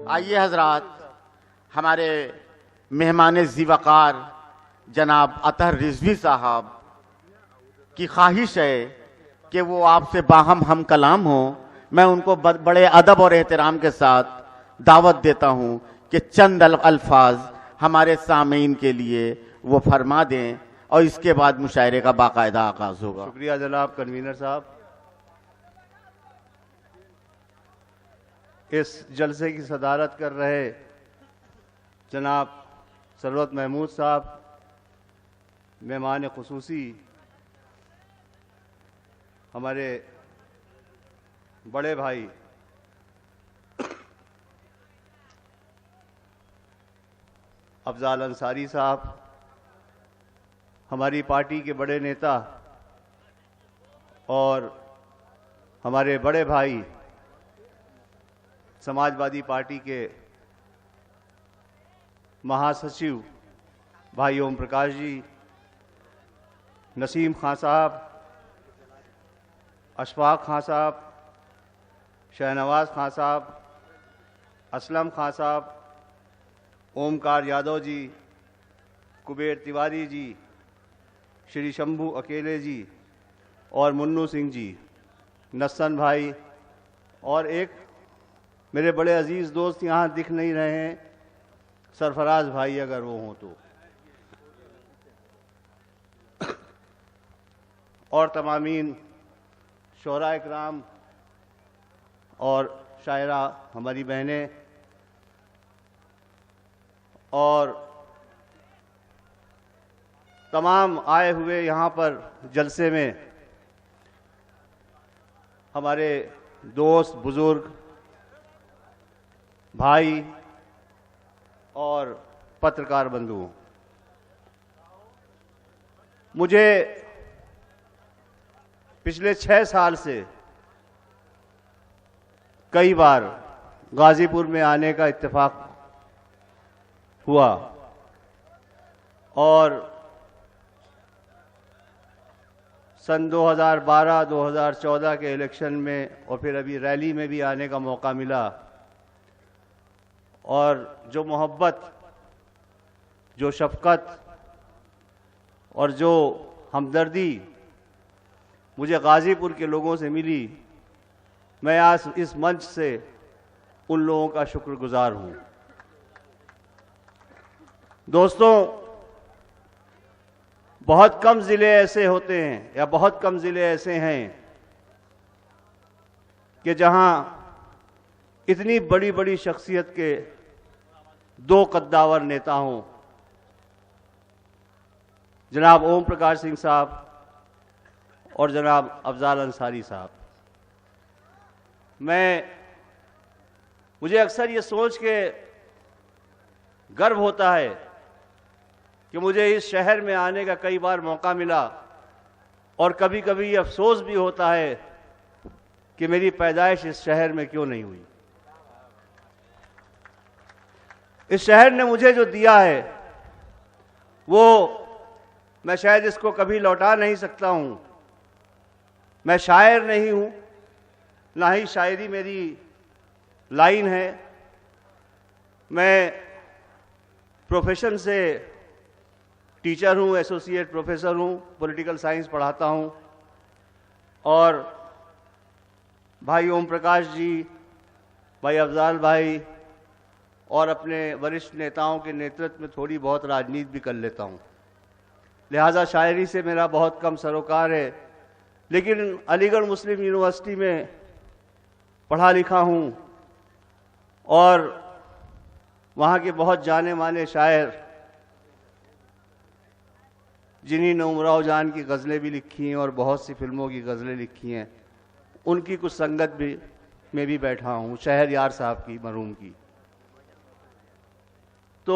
आइए हजरात, हमारे मेहमान ज़ीवकार जनाब अतहर रिजवी साहब की ख्वाहिश है कि वो आपसे बाहम हम कलाम हो। मैं उनको बड़े अदब और एहतराम के साथ दावत देता हूँ कि चंद अल्फाज हमारे सामीन के लिए वो फरमा दें और इसके बाद मुशायरे का बाकायदा आगाज होगा। शुक्रिया जनाब कन्वीनर साहब। इस जलसे की सदारत कर रहे जनाब सरवत महमूद साहब, मेहमान खुसूसी हमारे बड़े भाई अफजाल अंसारी साहब, हमारी पार्टी के बड़े नेता और हमारे बड़े भाई समाजवादी पार्टी के महासचिव भाई ओम प्रकाश जी, नसीम खान साहब, अशफाक खान साहब, शहनवाज खान साहब, असलम खान साहब, ओमकार यादव जी, कुबेर तिवारी जी, श्री शंभू अकेले जी और मुन्नू सिंह जी, नसन भाई और एक मेरे बड़े अजीज दोस्त यहाँ दिख नहीं रहे हैं, सरफराज भाई अगर वो हों तो, और तमामीन शोरा इकराम और शायरा हमारी बहनें और तमाम आए हुए यहाँ पर जलसे में हमारे दोस्त, बुजुर्ग, भाई और पत्रकार बंधुओं, मुझे पिछले 6 साल से कई बार गाजीपुर में आने का इत्तेफाक हुआ और सन 2012-2014 के इलेक्शन में और फिर अभी रैली में भी आने का मौका मिला और जो मोहब्बत, जो शफकत और जो हमदर्दी मुझे गाजीपुर के लोगों से मिली, मैं आज इस मंच से उन लोगों का शुक्रगुजार हूं। दोस्तों, बहुत कम ज़िले ऐसे होते हैं या बहुत कम ज़िले ऐसे हैं कि जहां इतनी बड़ी बड़ी शख्सियत के 2 कद्दावर नेता हों, जनाब ओम प्रकाश सिंह साहब और जनाब अफजाल अंसारी साहब। मुझे अक्सर ये सोच के गर्व होता है कि मुझे इस शहर में आने का कई बार मौका मिला और कभी कभी ये अफसोस भी होता है कि मेरी पैदाइश इस शहर में क्यों नहीं हुई। इस शहर ने मुझे जो दिया है वो मैं शायद इसको कभी लौटा नहीं सकता हूं। मैं शायर नहीं हूं, ना ही शायरी मेरी लाइन है। मैं प्रोफेशन से टीचर हूं, एसोसिएट प्रोफेसर हूं, पॉलिटिकल साइंस पढ़ाता हूं और भाई ओम प्रकाश जी, भाई अफजाल भाई और अपने वरिष्ठ नेताओं के नेतृत्व में थोड़ी बहुत राजनीति भी कर लेता हूं। लिहाजा शायरी से मेरा बहुत कम सरोकार है, लेकिन अलीगढ़ मुस्लिम यूनिवर्सिटी में पढ़ा लिखा हूं और वहाँ के बहुत जाने माने शायर, जिन्हीं ने उमराव जान की गज़लें भी लिखी हैं और बहुत सी फिल्मों की गज़लें लिखी हैं, उनकी कुछ संगत में भी बैठा हूँ, शहरयार साहब की, मरहूम की। तो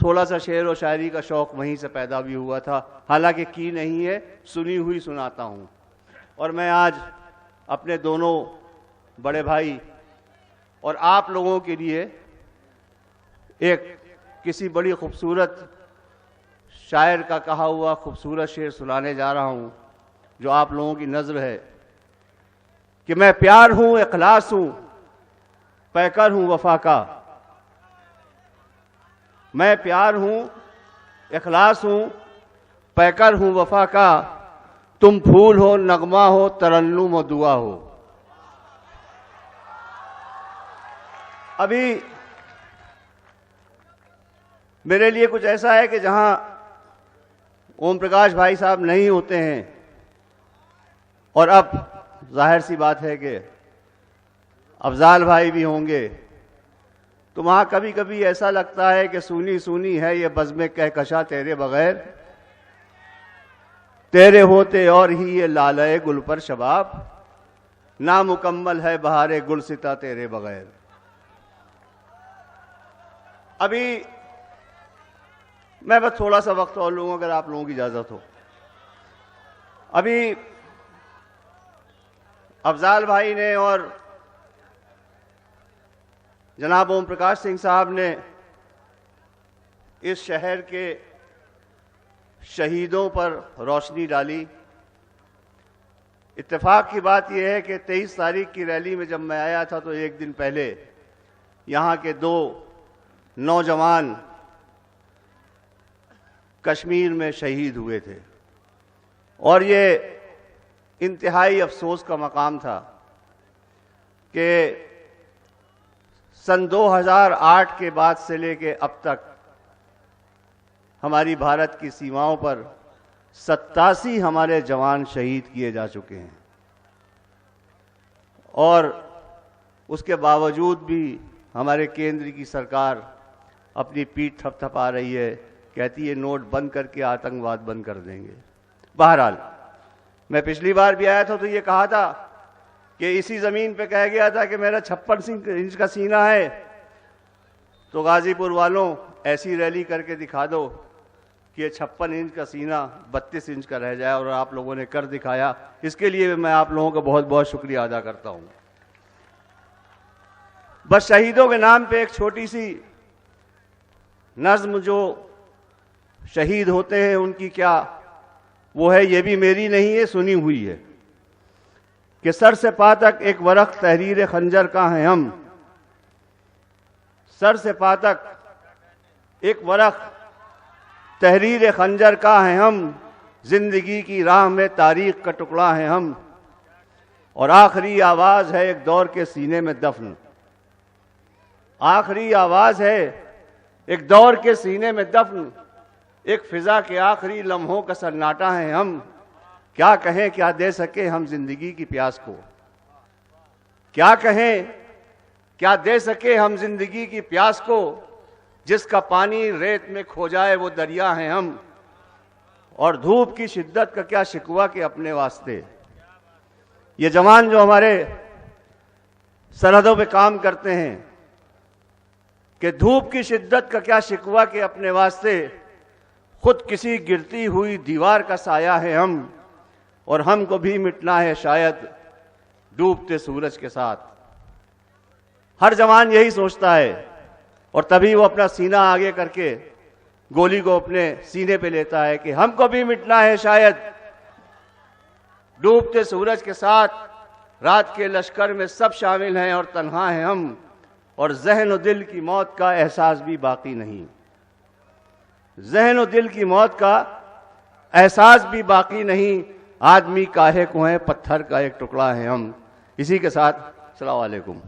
थोड़ा सा शेर और शायरी का शौक़ वहीं से पैदा भी हुआ था, हालांकि की नहीं है, सुनी हुई सुनाता हूँ। और मैं आज अपने दोनों बड़े भाई और आप लोगों के लिए एक किसी बड़ी खूबसूरत शायर का कहा हुआ खूबसूरत शेर सुनाने जा रहा हूँ, जो आप लोगों की नज़र है कि मैं प्यार हूँ, इखलास हूँ, पैकर हूँ वफा का, मैं प्यार हूं, इखलास हूं, पैकर हूं वफा का, तुम फूल हो, नगमा हो, तरन्नुम और दुआ हो। अभी मेरे लिए कुछ ऐसा है कि जहां ओम प्रकाश भाई साहब नहीं होते हैं, और अब जाहिर सी बात है कि अफजाल भाई भी होंगे, तो वहां कभी कभी ऐसा लगता है कि सूनी सूनी है ये बज़्म कहकशा तेरे बगैर, तेरे होते और ही ये लालए गुल पर शबाब, नामुकम्मल है बहारे गुलसिता तेरे बगैर। अभी मैं बस थोड़ा सा वक्त और लूंगा अगर आप लोगों की इजाजत हो। अभी अफजाल भाई ने और जनाब ओम प्रकाश सिंह साहब ने इस शहर के शहीदों पर रोशनी डाली। इत्तेफाक की बात यह है कि 23 तारीख की रैली में जब मैं आया था तो एक दिन पहले यहाँ के 2 नौजवान कश्मीर में शहीद हुए थे, और ये इंतहाई अफसोस का मकाम था कि सन 2008 के बाद से लेके अब तक हमारी भारत की सीमाओं पर 87 हमारे जवान शहीद किए जा चुके हैं, और उसके बावजूद भी हमारे केंद्र की सरकार अपनी पीठ थपथपा रही है, कहती है नोट बंद करके आतंकवाद बंद कर देंगे। बहरहाल मैं पिछली बार भी आया था तो ये कहा था कि इसी जमीन पे कहा गया था कि मेरा 56 इंच का सीना है, तो गाजीपुर वालों ऐसी रैली करके दिखा दो कि 56 इंच का सीना 32 इंच का रह जाए, और आप लोगों ने कर दिखाया। इसके लिए मैं आप लोगों का बहुत बहुत शुक्रिया अदा करता हूं। बस शहीदों के नाम पे एक छोटी सी नज्म, जो शहीद होते हैं उनकी क्या वो है, ये भी मेरी नहीं है, सुनी हुई है कि सर से पा तक एक वरख तहरीर खंजर का है हम, सर से पा तक एक वरख तहरीर खंजर का है हम, जिंदगी की राह में तारीख का टुकड़ा है हम, और आखिरी आवाज है एक दौर के सीने में दफन, आखिरी आवाज है एक दौर के सीने में दफन, एक फिजा के आखिरी लम्हों का सन्नाटा है हम, क्या कहें क्या दे सके हम जिंदगी की प्यास को, क्या कहें क्या दे सके हम जिंदगी की प्यास को, जिसका पानी रेत में खो जाए वो दरिया है हम, और धूप की शिद्दत का क्या शिकवा के अपने वास्ते। ये जवान जो हमारे सरहदों पे काम करते हैं कि धूप की शिद्दत का क्या शिकवा के अपने वास्ते, खुद किसी गिरती हुई दीवार का साया है हम, और हमको भी मिटना है शायद डूबते सूरज के साथ। हर जवान यही सोचता है, और तभी वो अपना सीना आगे करके गोली को अपने सीने पे लेता है कि हमको भी मिटना है शायद डूबते सूरज के साथ, रात के लश्कर में सब शामिल हैं और तन्हा हैं हम, और ज़हन और दिल की मौत का एहसास भी बाकी नहीं, ज़हन और दिल की मौत का एहसास भी बाकी नहीं, आदमी काहे को है पत्थर का एक टुकड़ा है हम। इसी के साथ अस्सलाम वालेकुम।